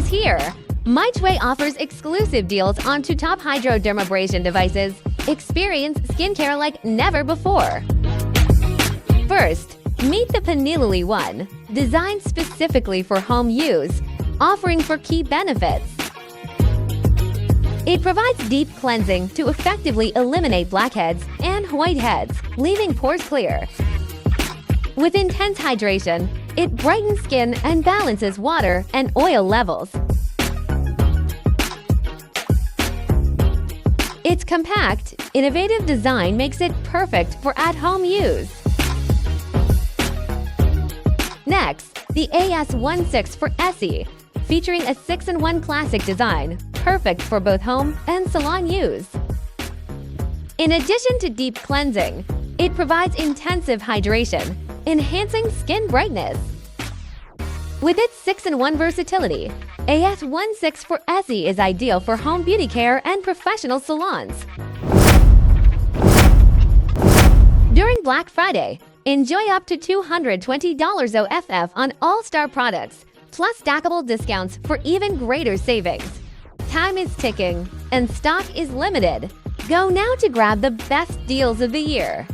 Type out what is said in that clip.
is here. Mychway offers exclusive deals on two top Hydra Dermabrasion devices. Experience skincare like never before. First, meet the Panilili One, designed specifically for home use, offering 4 key benefits. It provides deep cleansing to effectively eliminate blackheads and whiteheads, leaving pores clear. With intense hydration, it brightens skin and balances water and oil levels. Its compact, innovative design makes it perfect for at-home use. Next, the AS16 for Essie, featuring a 6-in-1 classic design, perfect for both home and salon use. In addition to deep cleansing, it provides intensive hydration, enhancing skin brightness. With its 6-in-1 versatility, AS16 for Essie is ideal for home beauty care and professional salons. During Black Friday, enjoy up to $220 OFF on all-star products, plus stackable discounts for even greater savings. Time is ticking, and stock is limited. Go now to grab the best deals of the year.